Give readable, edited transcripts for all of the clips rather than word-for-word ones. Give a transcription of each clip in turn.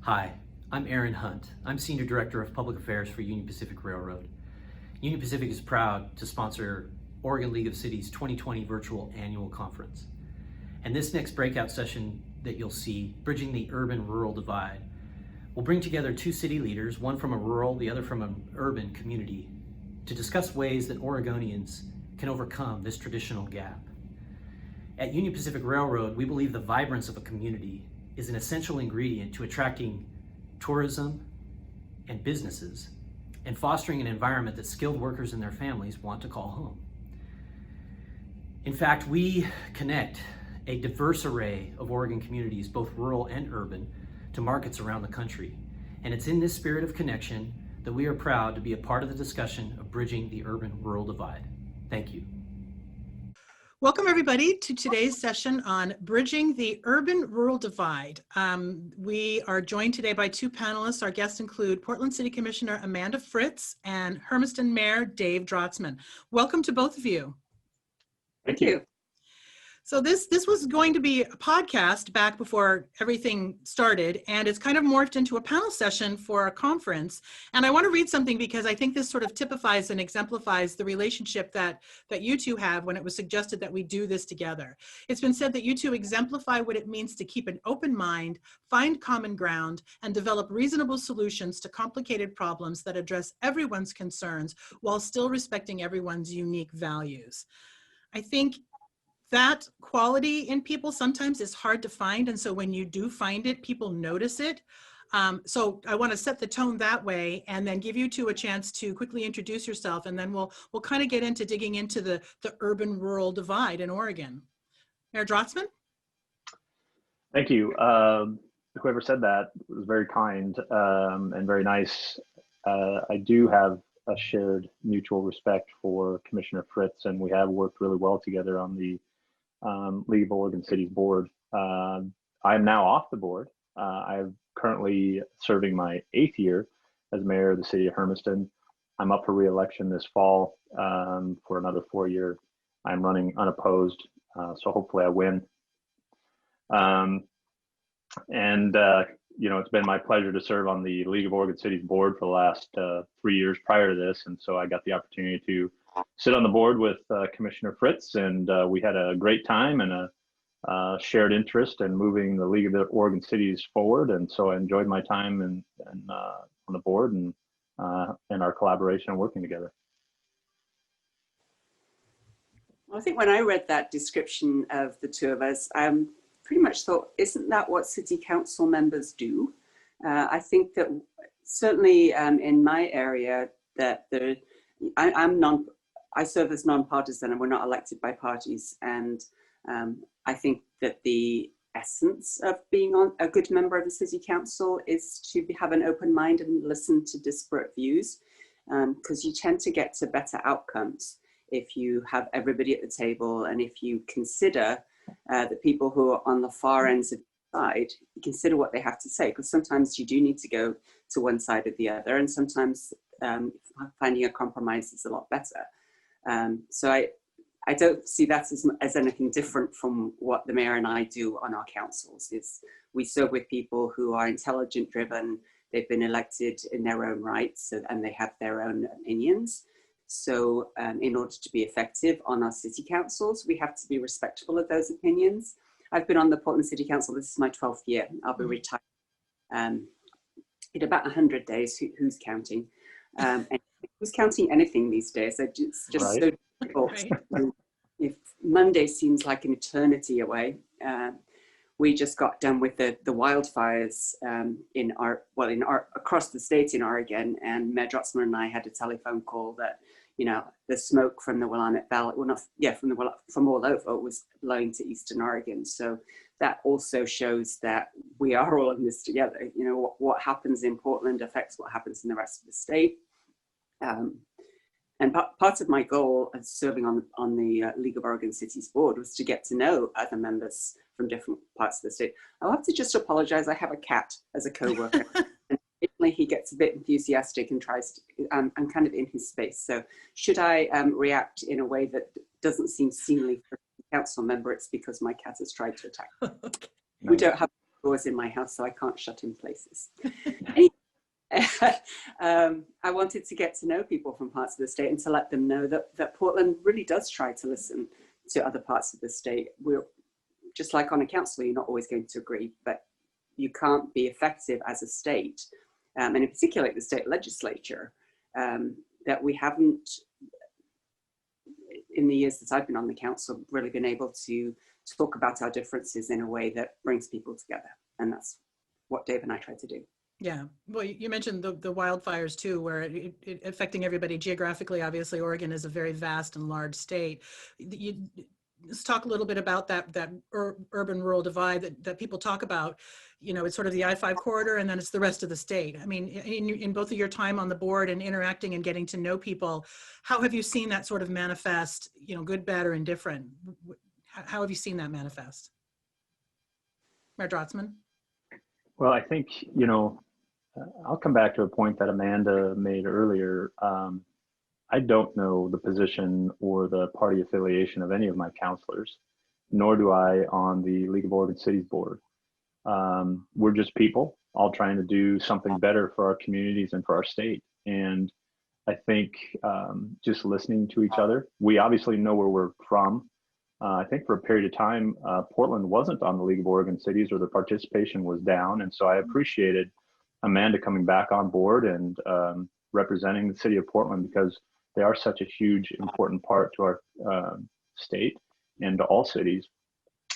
Hi, I'm Aaron Hunt. I'm Senior Director of Public Affairs for Union Pacific Railroad. Union Pacific is proud to sponsor Oregon League of Cities 2020 Virtual Annual Conference. And this next breakout session that you'll see, Bridging the Urban-Rural Divide, will bring together two city leaders, one from a rural, the other from an urban community, to discuss ways that Oregonians can overcome this traditional gap. At Union Pacific Railroad, we believe the vibrance of a community is an essential ingredient to attracting tourism and businesses and fostering an environment that skilled workers and their families want to call home. In fact, we connect a diverse array of Oregon communities, both rural and urban, to markets around the country. And it's in this spirit of connection that we are proud to be a part of the discussion of bridging the urban-rural divide. Thank you. Welcome everybody to today's session on Bridging the Urban-Rural Divide. We are joined today by two panelists. Our guests include Portland City Commissioner Amanda Fritz and Hermiston Mayor Dave Drotzman. Welcome to both of you. Thank you. So this was going to be a podcast back before everything started, and it's kind of morphed into a panel session for a conference. And I want to read something because I think this sort of typifies and exemplifies the relationship that you two have when it was suggested that we do this together. It's been said that you two exemplify what it means to keep an open mind, find common ground, and develop reasonable solutions to complicated problems that address everyone's concerns while still respecting everyone's unique values. I think that quality in people sometimes is hard to find, and so when you do find it, people notice it. So I want to set the tone that way, and then give you two a chance to quickly introduce yourself, and then we'll kind of get into digging into the urban-rural divide in Oregon. Mayor Drotzman? Thank you. Whoever said that was very kind and very nice. I do have a shared mutual respect for Commissioner Fritz, and we have worked really well together on the League of Oregon Cities board. I am now off the board. I'm currently serving my 8th year as mayor of the city of Hermiston. I'm up for re-election this fall for another 4 year. I'm running unopposed, so hopefully I win. You know, it's been my pleasure to serve on the League of Oregon Cities board for the last 3 years prior to this, and so I got the opportunity to sit on the board with Commissioner Fritz, and we had a great time and a shared interest in moving the League of Oregon Cities forward, and so I enjoyed my time on the board and our collaboration and working together. Well, I think when I read that description of the two of us, I pretty much thought, isn't that what city council members do? I think that certainly in my area that I serve as non-partisan and we're not elected by parties. And I think that the essence of being a good member of the city council is to have an open mind and listen to disparate views, because you tend to get to better outcomes if you have everybody at the table, and if you consider the people who are on the far ends of the side, you consider what they have to say, because sometimes you do need to go to one side or the other, and sometimes finding a compromise is a lot better. So I don't see that as anything different from what the mayor and I do on our councils. Is we serve with people who are intelligent driven, they've been elected in their own rights, and they have their own opinions. So in order to be effective on our city councils, we have to be respectful of those opinions. I've been on the Portland City Council, this is my 12th year. I'll be retired in about 100 days, who's counting? And who's counting anything these days? It's just right. So difficult. Right. If Monday seems like an eternity away, we just got done with the wildfires across the state in Oregon, and Mayor Drotzman and I had a telephone call that, you know, the smoke from the Willamette Valley, from all over was blowing to Eastern Oregon. So that also shows that we are all in this together. You know, what happens in Portland affects what happens in the rest of the state. And part of my goal as serving on the League of Oregon Cities board was to get to know other members from different parts of the state. I'll have to just apologize. I have a cat as a co-worker. And occasionally he gets a bit enthusiastic and tries to, I'm kind of in his space. So should I react in a way that doesn't seem seemly for a council member, it's because my cat has tried to attack me. Okay. We don't have doors in my house, so I can't shut in places. Anyway, I wanted to get to know people from parts of the state and to let them know that Portland really does try to listen to other parts of the state. We're just like on a council, you're not always going to agree, but you can't be effective as a state, and in particular the state legislature, that we haven't, in the years that I've been on the council, really been able to talk about our differences in a way that brings people together. And that's what Dave and I try to do. Yeah, well, you mentioned the wildfires too, where it affecting everybody geographically. Obviously, Oregon is a very vast and large state. Let's talk a little bit about that urban-rural divide that people talk about. You know, it's sort of the I-5 corridor, and then it's the rest of the state. I mean, in both of your time on the board and interacting and getting to know people, how have you seen that sort of manifest, you know, good, bad, or indifferent? How have you seen that manifest? Mayor Drotzman? Well, I think, you know, I'll come back to a point that Amanda made earlier. I don't know the position or the party affiliation of any of my counselors, nor do I on the League of Oregon Cities board. We're just people all trying to do something better for our communities and for our state. And I think just listening to each other, we obviously know where we're from. I think for a period of time, Portland wasn't on the League of Oregon Cities, or the participation was down. And so I appreciated Amanda coming back on board and representing the city of Portland, because they are such a huge, important part to our state and to all cities.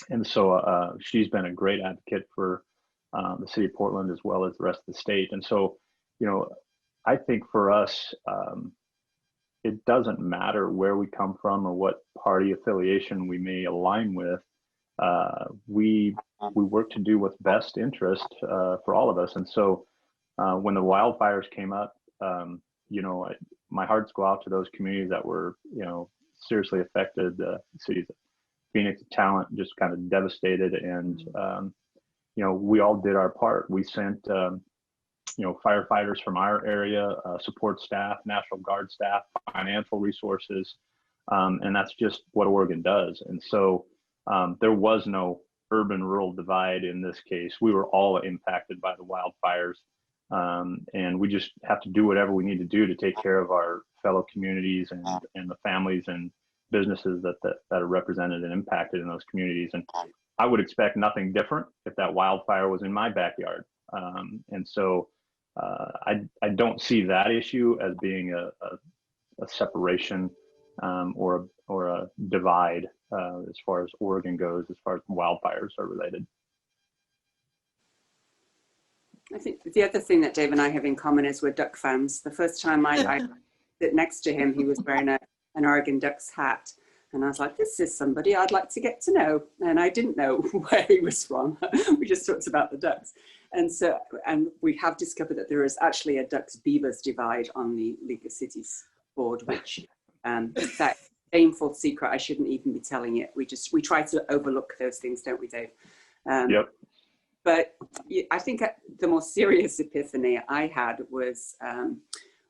And so she's been a great advocate for the city of Portland as well as the rest of the state. And so, you know, I think for us, it doesn't matter where we come from or what party affiliation we may align with. We work to do what's best interest for all of us. And so when the wildfires came up, you know, my hearts go out to those communities that were, you know, seriously affected. Cities of Phoenix, Talent, just kind of devastated. And, you know, we all did our part. We sent, you know, firefighters from our area, support staff, National Guard staff, financial resources. And that's just what Oregon does. And so there was no urban-rural divide in this case. We were all impacted by the wildfires. And we just have to do whatever we need to do to take care of our fellow communities and the families and businesses that are represented and impacted in those communities. And I would expect nothing different if that wildfire was in my backyard. And so I don't see that issue as being a separation or a divide as far as Oregon goes, as far as wildfires are related. I think the other thing that Dave and I have in common is we're Duck fans. The first time I sit next to him, he was wearing an Oregon Ducks hat. And I was like, this is somebody I'd like to get to know. And I didn't know where he was from. We just talked about the Ducks. And so, and we have discovered that there is actually a Ducks Beavers divide on the League of Cities board, which that shameful secret, I shouldn't even be telling it. We try to overlook those things, don't we, Dave? Yep. But I think the more serious epiphany I had was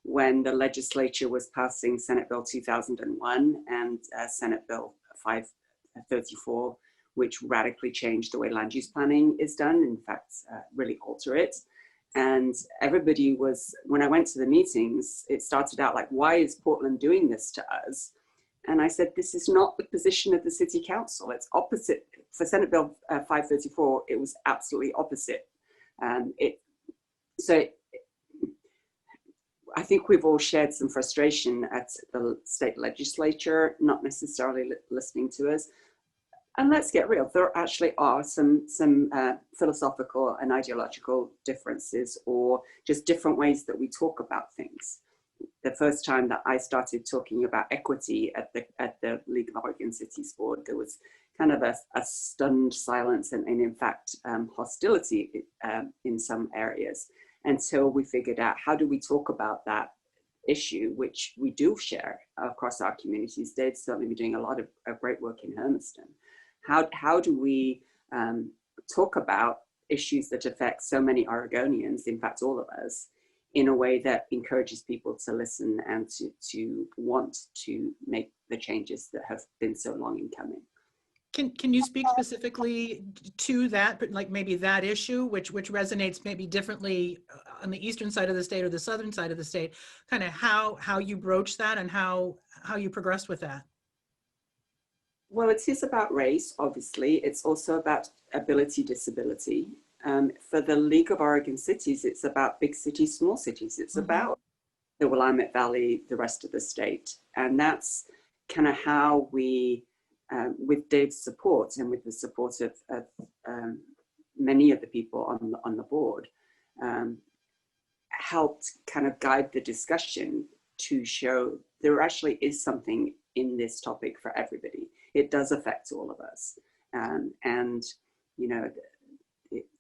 when the legislature was passing Senate Bill 2001 and Senate Bill 534, which radically changed the way land use planning is done, in fact, really alter it. And everybody was, when I went to the meetings, it started out like, why is Portland doing this to us? And I said, this is not the position of the city council. It's opposite. For Senate Bill 534, it was absolutely opposite. So I think we've all shared some frustration at the state legislature, not necessarily listening to us. And let's get real, there actually are some philosophical and ideological differences, or just different ways that we talk about things. The first time that I started talking about equity at the League of Oregon Cities board, there was kind of a stunned silence and in fact hostility in some areas, until we figured out how do we talk about that issue, which we do share across our communities. Dave's certainly been doing a lot of great work in Hermiston. How do we talk about issues that affect so many Oregonians, in fact all of us, in a way that encourages people to listen and to want to make the changes that have been so long in coming? Can you speak specifically to that, but like maybe that issue, which resonates maybe differently on the eastern side of the state or the southern side of the state, kind of how you broach that and how you progressed with that? Well, it is about race, obviously. It's also about ability disability. For the League of Oregon Cities, it's about big cities, small cities. It's about the Willamette Valley, the rest of the state. And that's kind of how we, with Dave's support and with the support of many of the people on the board, helped kind of guide the discussion to show there actually is something in this topic for everybody. It does affect all of us. And, you know,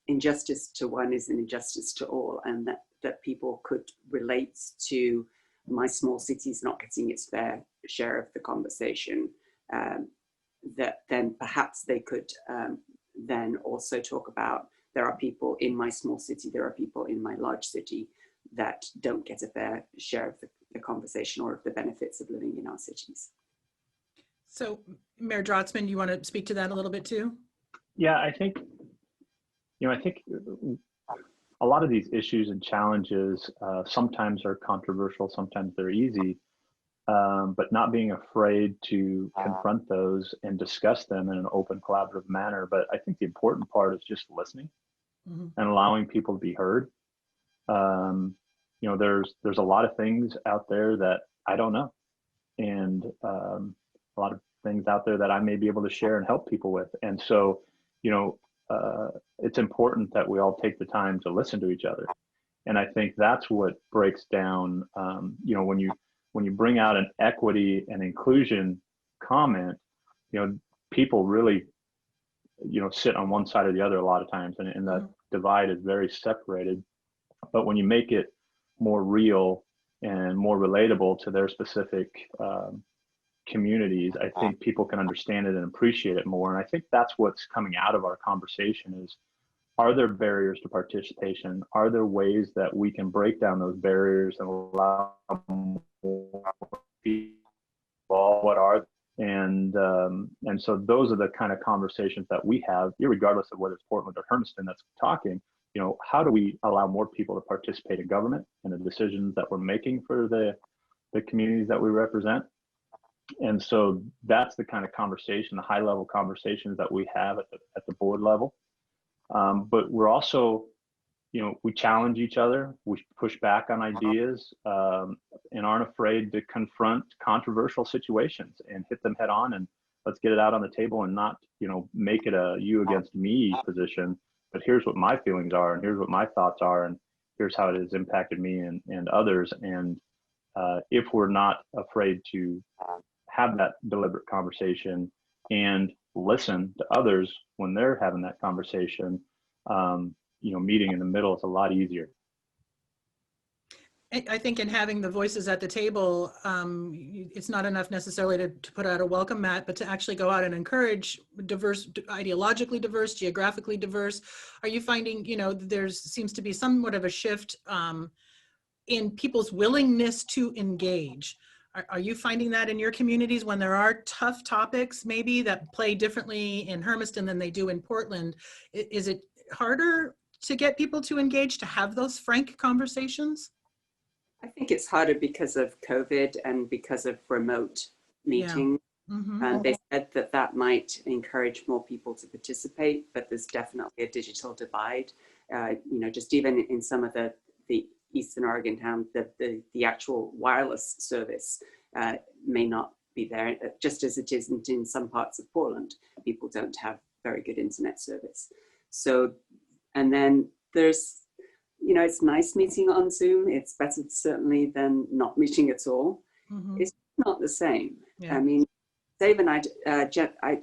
injustice to one is an injustice to all, and that people could relate to my small city's not getting its fair share of the conversation, that then perhaps they could then also talk about there are people in my small city, there are people in my large city that don't get a fair share of the conversation or of the benefits of living in our cities. So Mayor Drotzman, you want to speak to that a little bit too? Yeah, I think a lot of these issues and challenges sometimes are controversial, sometimes they're easy, but not being afraid to confront those and discuss them in an open, collaborative manner. But I think the important part is just listening and allowing people to be heard. You know, there's a lot of things out there that I don't know, and a lot of things out there that I may be able to share and help people with. And so, you know, it's important that we all take the time to listen to each other. And I think that's what breaks down, you know, when you bring out an equity and inclusion comment, you know, people really, you know, sit on one side or the other a lot of times, and that divide is very separated. But when you make it more real and more relatable to their specific communities, I think people can understand it and appreciate it more. And I think that's what's coming out of our conversation is, are there barriers to participation? Are there ways that we can break down those barriers and allow more people? What are they? And so those are the kind of conversations that we have, regardless of whether it's Portland or Hermiston that's talking. You know, how do we allow more people to participate in government and the decisions that we're making for the communities that we represent? And so that's the kind of conversation, the high level conversations that we have at the board level. But we're also, you know, we challenge each other, we push back on ideas, and aren't afraid to confront controversial situations and hit them head on, and let's get it out on the table and not, you know, make it a you against me position, but here's what my feelings are, and here's what my thoughts are, and here's how it has impacted me and others. And if we're not afraid to have that deliberate conversation and listen to others when they're having that conversation, you know, meeting in the middle is a lot easier. I think in having the voices at the table, it's not enough necessarily to put out a welcome mat, but to actually go out and encourage diverse, ideologically diverse, geographically diverse. Are you finding, you know, there seems to be somewhat of a shift in people's willingness to engage? Are you finding that in your communities when there are tough topics maybe that play differently in Hermiston than they do in Portland? Is it harder to get people to engage, to have those frank conversations? I think it's harder because of COVID and because of remote meetings. And they said that might encourage more people to participate, but there's definitely a digital divide. You know, just even in some of the Eastern Oregon towns, the actual wireless service may not be there, just as it isn't in some parts of Portland. People don't have very good internet service. So, and then there's, you know, it's nice meeting on Zoom. It's better certainly than not meeting at all. It's not the same. I mean, Dave and I,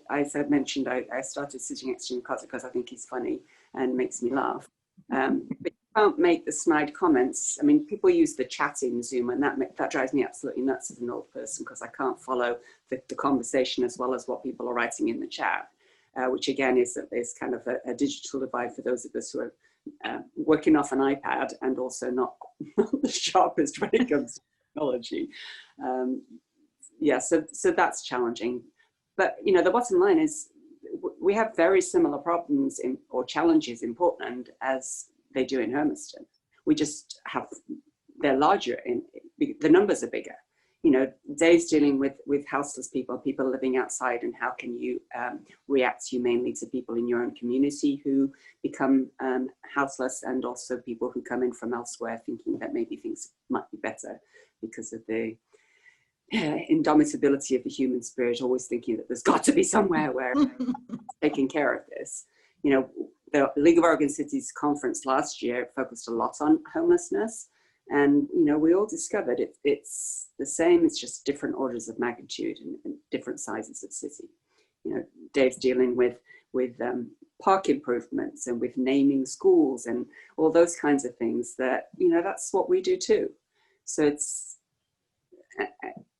as I mentioned, I started sitting next to him because I think he's funny and makes me laugh. But you can't make the snide comments. I mean, people use the chat in Zoom, and that drives me absolutely nuts as an old person, because I can't follow the conversation as well as what people are writing in the chat, which again is kind of a digital divide for those of us who are working off an iPad and also not the sharpest when it comes to technology. Yeah, so that's challenging. But, you know, the bottom line is we have very similar problems or challenges in Portland as they do in Hermiston. We just have, they're larger, the numbers are bigger. You know, Dave's dealing with houseless people living outside, and how can you react humanely to people in your own community who become houseless, and also people who come in from elsewhere thinking that maybe things might be better because of the indomitability of the human spirit, always thinking that there's got to be somewhere where taking care of this. You know, the League of Oregon Cities conference last year focused a lot on homelessness. And, you know, we all discovered it's the same, it's just different orders of magnitude and different sizes of city. You know, Dave's dealing with park improvements and with naming schools and all those kinds of things that, you know, that's what we do too. So it's,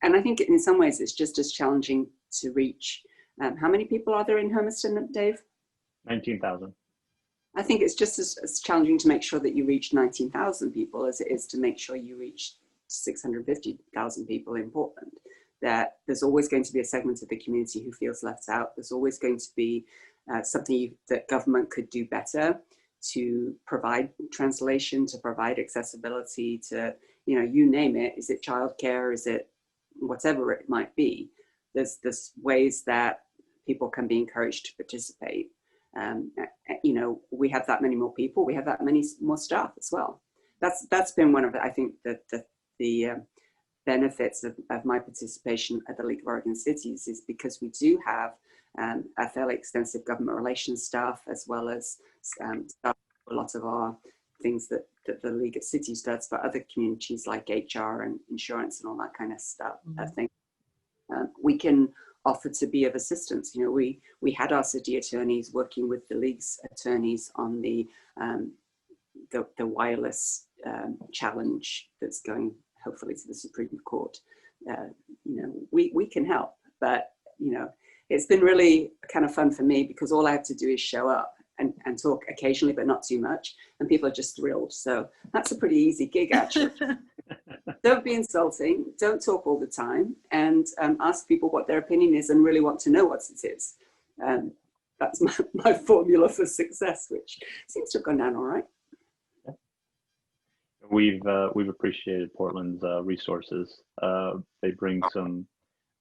and I think in some ways it's just as challenging to reach. How many people are there in Hermiston, Dave? 19,000. I think it's just as challenging to make sure that you reach 19,000 people as it is to make sure you reach 650,000 people in Portland. That there's always going to be a segment of the community who feels left out. There's always going to be something that government could do better to provide translation, to provide accessibility, to, you know, you name it. Is it childcare? Is it whatever it might be? There's ways that people can be encouraged to participate. You know, we have that many more people, we have that many more staff as well. That's been one of, I think, the benefits of my participation at the League of Oregon Cities, is because we do have a fairly extensive government relations staff, as well as staff for a lot of our things that the League of Cities does for other communities like HR and insurance and all that kind of stuff. I think we can offer to be of assistance. You know, we had our city attorneys working with the League's attorneys on the wireless challenge that's going hopefully to the Supreme Court. You know, we can help, but, you know, it's been really kind of fun for me because all I have to do is show up and talk occasionally, but not too much, and people are just thrilled. So that's a pretty easy gig, actually. Don't be insulting, don't talk all the time, and ask people what their opinion is and really want to know what it is. That's my formula for success, which seems to have gone down all right. We've appreciated Portland's resources. They bring some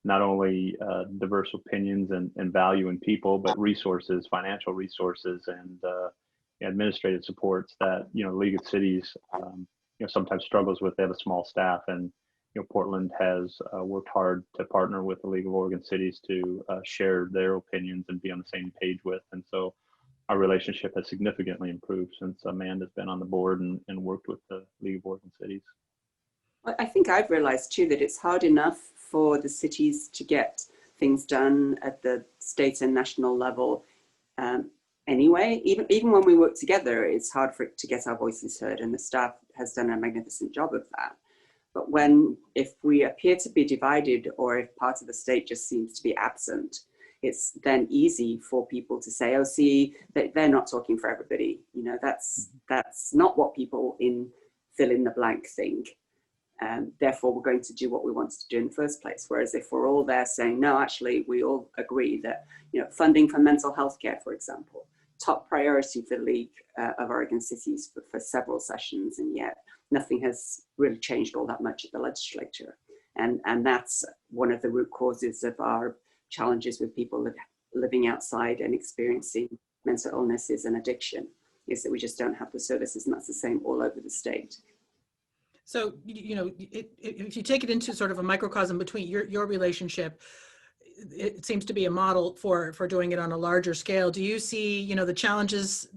not only diverse opinions and value in people, but resources, financial resources, and administrative supports that, you know, League of Cities you know, sometimes struggles with. They have a small staff, and, you know, Portland has worked hard to partner with the League of Oregon Cities to share their opinions and be on the same page with. And so our relationship has significantly improved since Amanda's been on the board and worked with the League of Oregon Cities. I think I've realized too that it's hard enough for the cities to get things done at the state and national level anyway. Even when we work together, it's hard for it to get our voices heard, and the staff has done a magnificent job of that. But if we appear to be divided, or if part of the state just seems to be absent, it's then easy for people to say, oh, see, they're not talking for everybody. You know, that's not what people in fill in the blank think. Therefore, we're going to do what we wanted to do in the first place. Whereas if we're all there saying, no, actually, we all agree that, you know, funding for mental health care, for example, top priority for the League of Oregon Cities for several sessions, and yet nothing has really changed all that much at the legislature. And that's one of the root causes of our challenges with people living outside and experiencing mental illnesses and addiction, is that we just don't have the services, and that's the same all over the state. So, you know, if you take it into sort of a microcosm between your relationship, it seems to be a model for doing it on a larger scale. Do you see, you know, the challenges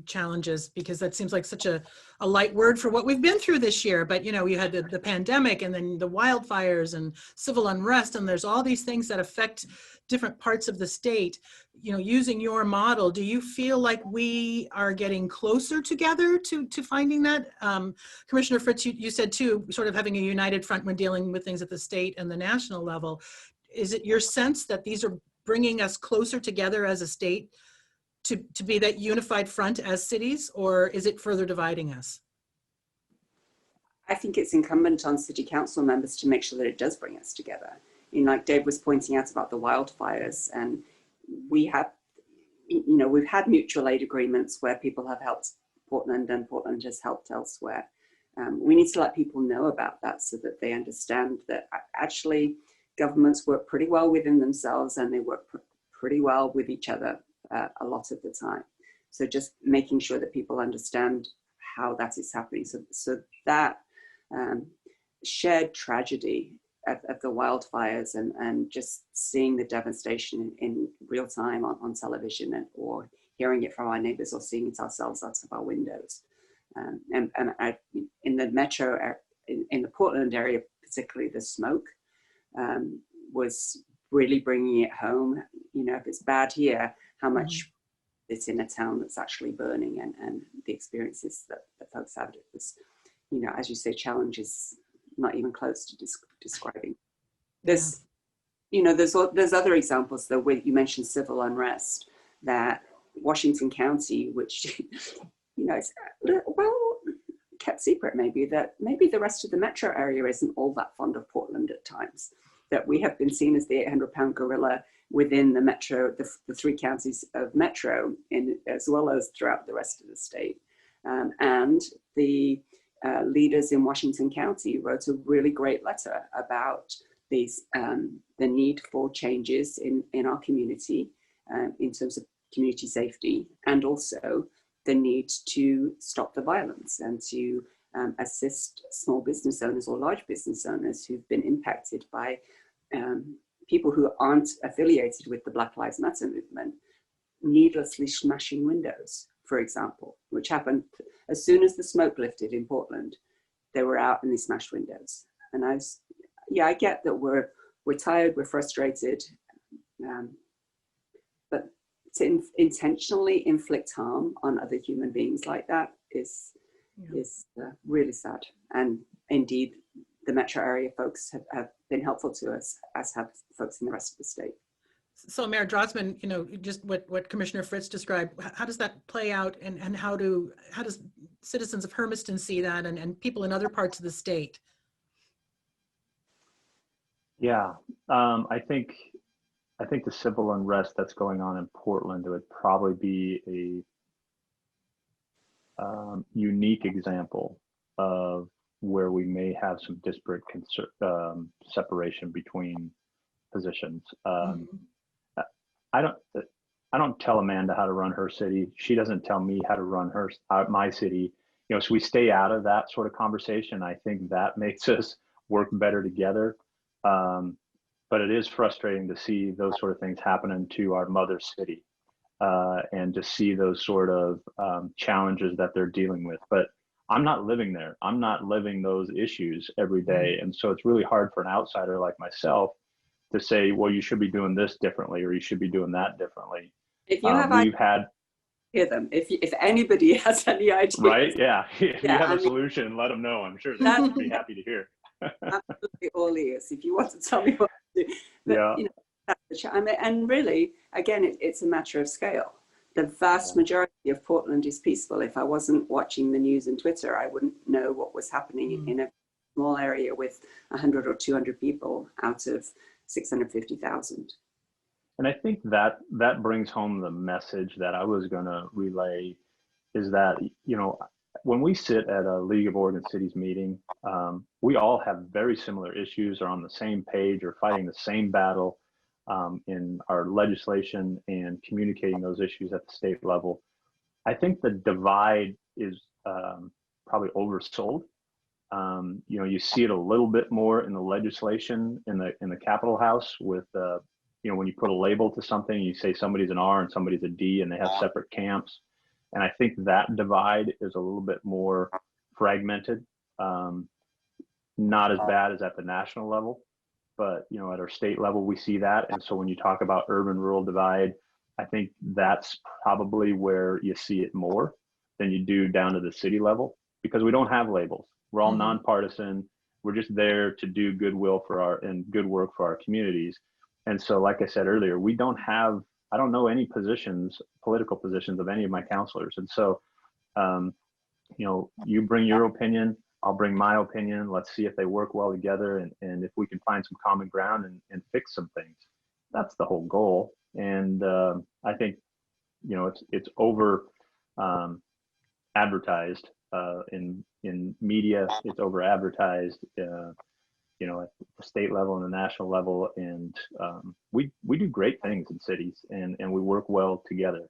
challenges, because that seems like such a light word for what we've been through this year, but, you know, you had the pandemic, and then the wildfires and civil unrest, and there's all these things that affect different parts of the state. You know, using your model, do you feel like we are getting closer together to finding that? Commissioner Fritz, you said too, sort of having a united front when dealing with things at the state and the national level. Is it your sense that these are bringing us closer together as a state to be that unified front as cities, or is it further dividing us? I think it's incumbent on city council members to make sure that it does bring us together. You know, like Dave was pointing out about the wildfires, and we have, you know, we've had mutual aid agreements where people have helped Portland and Portland has helped elsewhere. We need to let people know about that so that they understand that actually governments work pretty well within themselves and they work pretty well with each other a lot of the time. So just making sure that people understand how that is happening. So that shared tragedy of the wildfires and just seeing the devastation in real time on television or hearing it from our neighbors or seeing it ourselves out of our windows. And in the metro, in the Portland area, particularly the smoke was really bringing it home. You know, if it's bad here, how much it's in a town that's actually burning, and the experiences that folks had. It was, you know, as you say, challenges not even close to describing. There's, you know, there's other examples though, where you mentioned civil unrest, that Washington County, which, you know, it's well kept secret maybe, that maybe the rest of the metro area isn't all that fond of Portland at times, that we have been seen as the 800-pound gorilla within the metro, the three counties of metro, as well as throughout the rest of the state. And the leaders in Washington County wrote a really great letter about these, the need for changes in our community in terms of community safety, and also the need to stop the violence and to assist small business owners or large business owners who've been impacted by people who aren't affiliated with the Black Lives Matter movement, needlessly smashing windows, for example, which happened as soon as the smoke lifted in Portland. They were out and they smashed windows. And I get that we're tired, we're frustrated, but to intentionally inflict harm on other human beings like that is really sad. And indeed, the metro area folks have been helpful to us, as have folks in the rest of the state. So Mayor Drossman, you know, just what Commissioner Fritz described, how does that play out, and how does citizens of Hermiston see that, and people in other parts of the state? Yeah, I think the civil unrest that's going on in Portland would probably be a unique example of where we may have some disparate separation between positions. I don't tell Amanda how to run her city. She doesn't tell me how to run my city. You know, so we stay out of that sort of conversation. I think that makes us work better together. But it is frustrating to see those sort of things happening to our mother city, and to see those sort of challenges that they're dealing with. But I'm not living there. I'm not living those issues every day. And so it's really hard for an outsider like myself to say, well, you should be doing this differently, or you should be doing that differently. If you have hear them. If anybody has any idea. Right, yeah. If you have a solution, let them know. I'm sure they'd be happy to hear. Absolutely all ears if you want to tell me what to do. But, Yeah. you know, that's the and really, again, it's a matter of scale. The vast majority of Portland is peaceful. If I wasn't watching the news and Twitter, I wouldn't know what was happening in a small area with 100 or 200 people out of 650,000. And I think that brings home the message that I was going to relay, is that, you know, when we sit at a League of Oregon Cities meeting, we all have very similar issues, are on the same page, or fighting the same battle in our legislation and communicating those issues at the state level. I think the divide is probably oversold. You know, you see it a little bit more in the legislation in the Capitol House with, you know, when you put a label to something, you say somebody's an R and somebody's a D, and they have separate camps. And I think that divide is a little bit more fragmented, not as bad as at the national level, but, you know, at our state level, we see that. And so when you talk about urban-rural divide, I think that's probably where you see it more than you do down to the city level, because we don't have labels. We're all nonpartisan. We're just there to do goodwill and good work for our communities. And so, like I said earlier, I don't know any political positions of any of my counselors. And so, you know, you bring your opinion, I'll bring my opinion. Let's see if they work well together, and if we can find some common ground and fix some things. That's the whole goal. And I think you know, it's over advertised in media. It's over advertised, you know, at the state level and the national level, and we do great things in cities, and we work well together.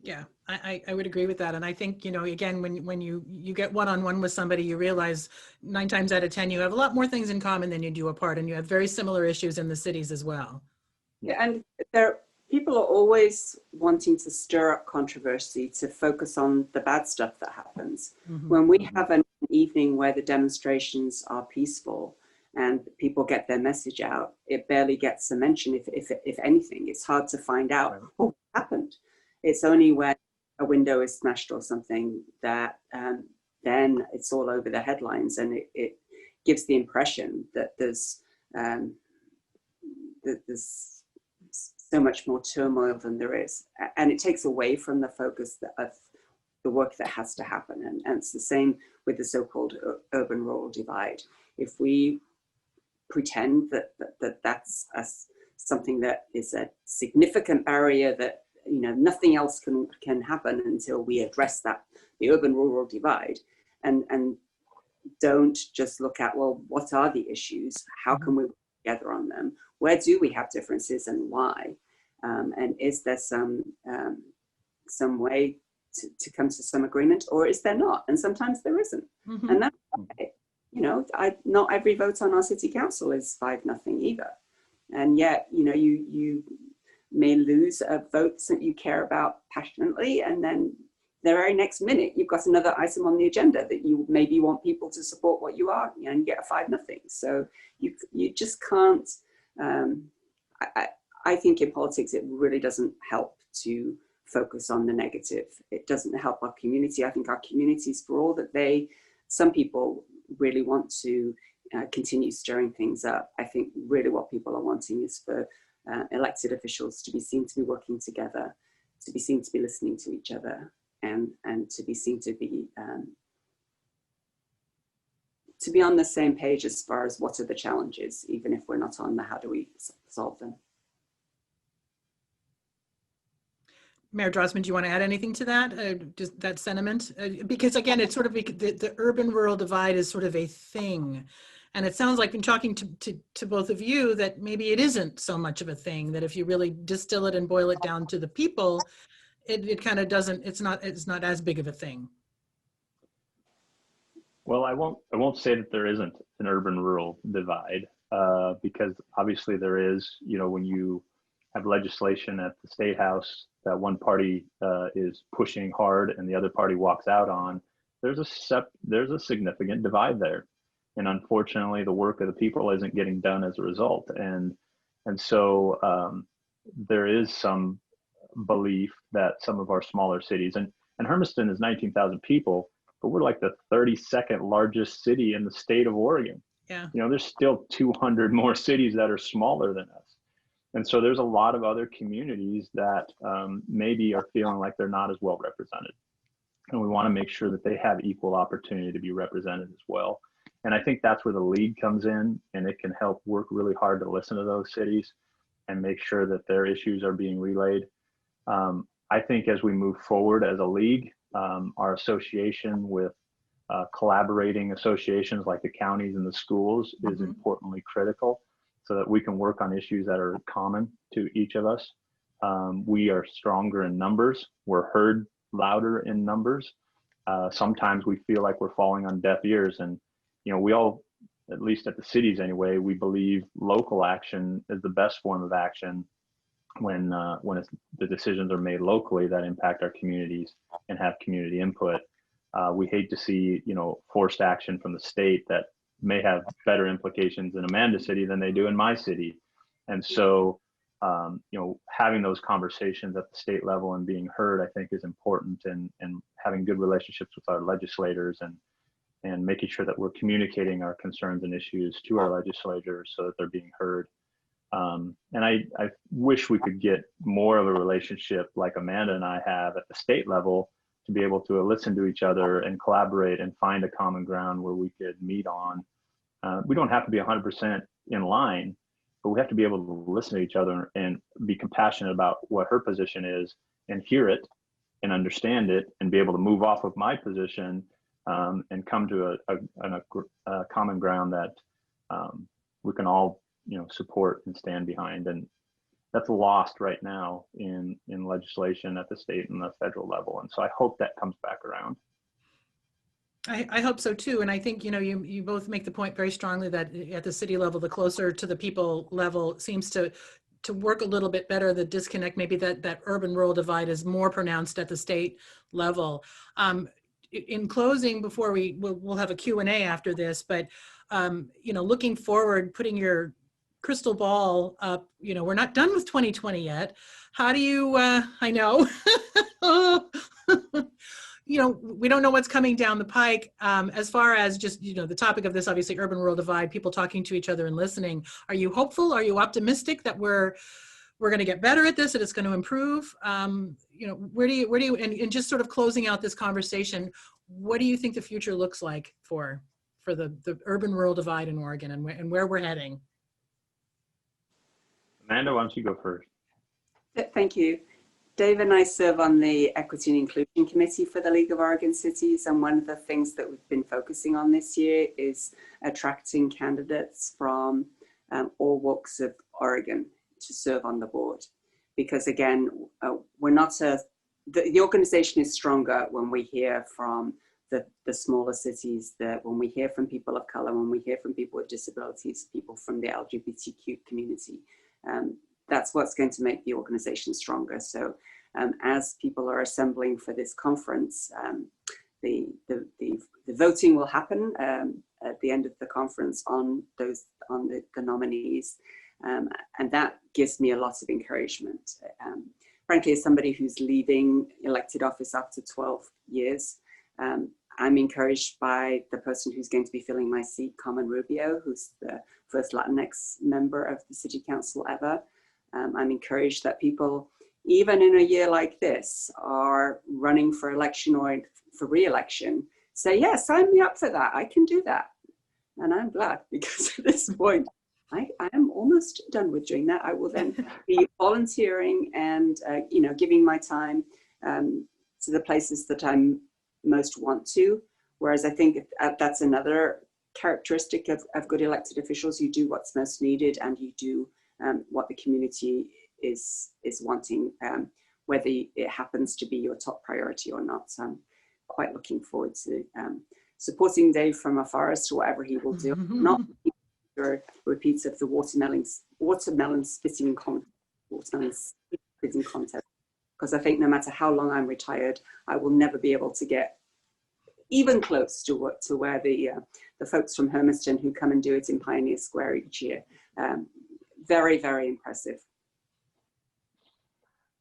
Yeah, I would agree with that. And I think, you know, again, when you get one-on-one with somebody, you realize 9 times out of 10, you have a lot more things in common than you do apart, and you have very similar issues in the cities as well. Yeah, and people are always wanting to stir up controversy to focus on the bad stuff that happens. Mm-hmm. When we have an evening where the demonstrations are peaceful and people get their message out, it barely gets a mention, if anything. It's hard to find out, Right. what happened. It's only when a window is smashed or something that then it's all over the headlines, and it gives the impression that there's so much more turmoil than there is, and it takes away from the focus of the work that has to happen. And it's the same with the so-called urban-rural divide. If we pretend that that's something that is a significant barrier, that, you know, nothing else can happen until we address the urban-rural divide, and don't just look at, well, what are the issues? How can we work together on them? Where do we have differences, and why? And is there some way to come to some agreement, or is there not? And sometimes there isn't. Mm-hmm. And that's okay. You know, not every vote on our city council is 5-0 either. And yet, you know, you may lose a vote that you care about passionately, and then the very next minute you've got another item on the agenda that you maybe want people to support what you are, and get a 5-0. So you just can't. I think in politics it really doesn't help to focus on the negative. It doesn't help our community. I think our communities, for all that some people really want to continue stirring things up, I think really what people are wanting is for elected officials to be seen to be working together, to be seen to be listening to each other, and to be seen to be on the same page as far as what are the challenges, even if we're not on the how do we solve them. Mayor Drossman, do you want to add anything to that, just that sentiment? Because again, it's sort of the urban-rural divide is sort of a thing. And it sounds like, in talking to both of you, that maybe it isn't so much of a thing, that if you really distill it and boil it down to the people, it kind of doesn't, it's not as big of a thing. Well, I won't say that there isn't an urban-rural divide, because obviously there is. You know, when you have legislation at the State House that one party is pushing hard and the other party walks out on, there's a significant divide there, and unfortunately, the work of the people isn't getting done as a result. And so there is some belief that some of our smaller cities, and Hermiston is 19,000 people, but we're like the 32nd largest city in the state of Oregon. Yeah. You know, there's still 200 more cities that are smaller than us. And so there's a lot of other communities that maybe are feeling like they're not as well represented. And we want to make sure that they have equal opportunity to be represented as well. And I think that's where the league comes in, and it can help work really hard to listen to those cities and make sure that their issues are being relayed. I think as we move forward as a league, our association with collaborating associations like the counties and the schools is importantly critical, so that we can work on issues that are common to each of us. We are stronger in numbers. We're heard louder in numbers. Sometimes we feel like we're falling on deaf ears, and you know, we all, at least at the cities anyway, we believe local action is the best form of action when the decisions are made locally that impact our communities and have community input. We hate to see, you know, forced action from the state that may have better implications in Amanda City than they do in my city. And so, you know, having those conversations at the state level and being heard, I think, is important, and having good relationships with our legislators and making sure that we're communicating our concerns and issues to our legislators so that they're being heard. And I wish we could get more of a relationship like Amanda and I have at the state level, to be able to listen to each other and collaborate and find a common ground where we could meet on. We don't have to be 100% in line, but we have to be able to listen to each other and be compassionate about what her position is and hear it and understand it and be able to move off of my position and come to a common ground that we can all, support and stand behind. And that's lost right now in legislation at the state and the federal level. And so I hope that comes back around. I hope so too. And I think, you both make the point very strongly that at the city level, the closer to the people level seems to work a little bit better. The disconnect, maybe that urban rural divide is more pronounced at the state level. In closing, before we'll have a Q&A after this, but looking forward, putting your crystal ball up, we're not done with 2020 yet. How do you, I know, we don't know what's coming down the pike. As far as just, the topic of this, obviously urban rural divide, people talking to each other and listening. Are you hopeful? Are you optimistic that we're going to get better at this, that it's going to improve? Where do you, and just sort of closing out this conversation, what do you think the future looks like for the urban rural divide in Oregon and where we're heading? Amanda, why don't you go first? Thank you. Dave and I serve on the Equity and Inclusion Committee for the League of Oregon Cities, and one of the things that we've been focusing on this year is attracting candidates from all walks of Oregon to serve on the board. Because again, we're not the organization is stronger when we hear from the smaller cities, when we hear from people of color, when we hear from people with disabilities, people from the LGBTQ community. That's what's going to make the organization stronger. So as people are assembling for this conference, the voting will happen at the end of the conference on the nominees. And that gives me a lot of encouragement. Frankly, as somebody who's leaving elected office after 12 years, I'm encouraged by the person who's going to be filling my seat, Carmen Rubio, who's the first Latinx member of the city council ever. I'm encouraged that people, even in a year like this, are running for election or for re-election, say, yeah, sign me up for that, I can do that. And I'm glad, because at this point, I am almost done with doing that. I will then be volunteering and giving my time to the places that I most want to. Whereas I think that's another characteristic of good elected officials. You do what's most needed, and you do what the community is wanting, whether it happens to be your top priority or not. So I'm quite looking forward to supporting Dave from afar as to whatever he will do. Not repeats of the watermelon spitting contest, because I think no matter how long I'm retired, I will never be able to get even close to where the folks from Hermiston who come and do it in Pioneer Square each year. Very, very impressive.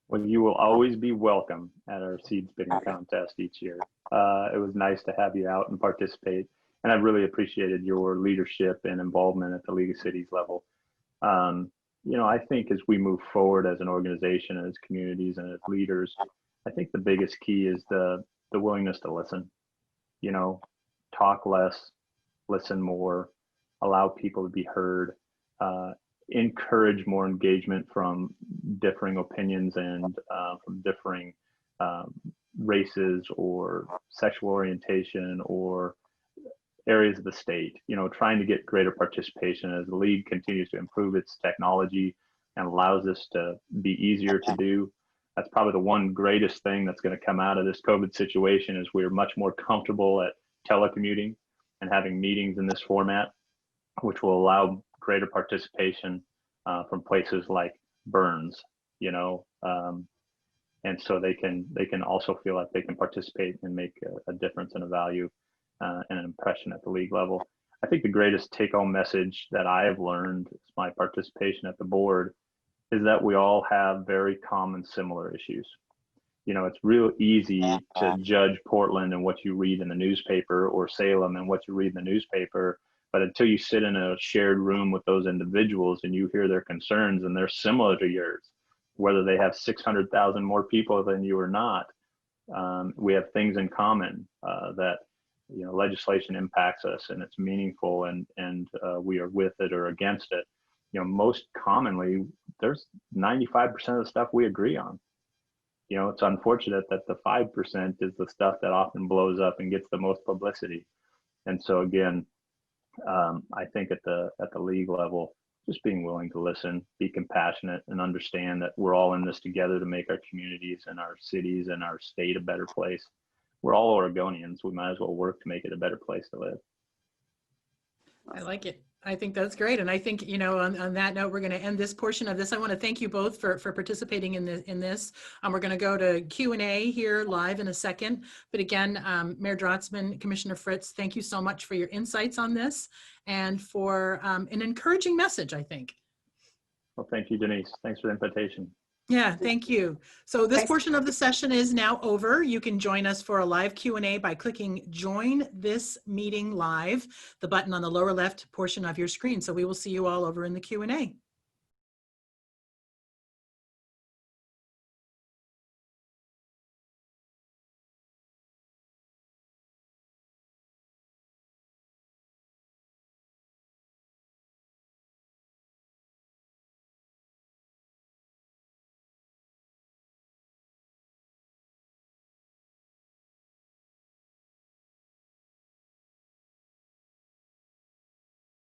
Well, you will always be welcome at our seed spitting contest each year. It was nice to have you out and participate. And I really appreciated your leadership and involvement at the League of Cities level. I think as we move forward as an organization, as communities, and as leaders, I think the biggest key is the willingness to listen. Talk less, listen more, allow people to be heard, encourage more engagement from differing opinions and from differing races or sexual orientation or areas of the state, trying to get greater participation as the league continues to improve its technology and allows this to be easier to do. That's probably the one greatest thing that's going to come out of this COVID situation is we're much more comfortable at telecommuting and having meetings in this format, which will allow greater participation from places like Burns, and so they can also feel like they can participate and make a difference and a value and an impression at the league level. I think the greatest take-home message that I have learned is my participation at the board is that we all have very common, similar issues. It's real easy to judge Portland and what you read in the newspaper, or Salem and what you read in the newspaper. But until you sit in a shared room with those individuals and you hear their concerns and they're similar to yours, whether they have 600,000 more people than you or not, we have things in common that legislation impacts us and it's meaningful and we are with it or against it. most commonly, there's 95% of the stuff we agree on. It's unfortunate that the 5% is the stuff that often blows up and gets the most publicity. And so again, I think at the league level, just being willing to listen, be compassionate, and understand that we're all in this together to make our communities and our cities and our state a better place. We're all Oregonians. We might as well work to make it a better place to live. I like it. I think that's great. And I think, on that note, we're going to end this portion of this. I want to thank you both for participating in this. We're going to go to Q&A here live in a second. But again, Mayor Drotzman, Commissioner Fritz, thank you so much for your insights on this and for an encouraging message, I think. Well, thank you, Denise. Thanks for the invitation. Yeah, thank you. So this Thanks. portion of the session is now over. You can join us for a live Q&A by clicking Join This Meeting Live, the button on the lower left portion of your screen. So we will see you all over in the Q&A.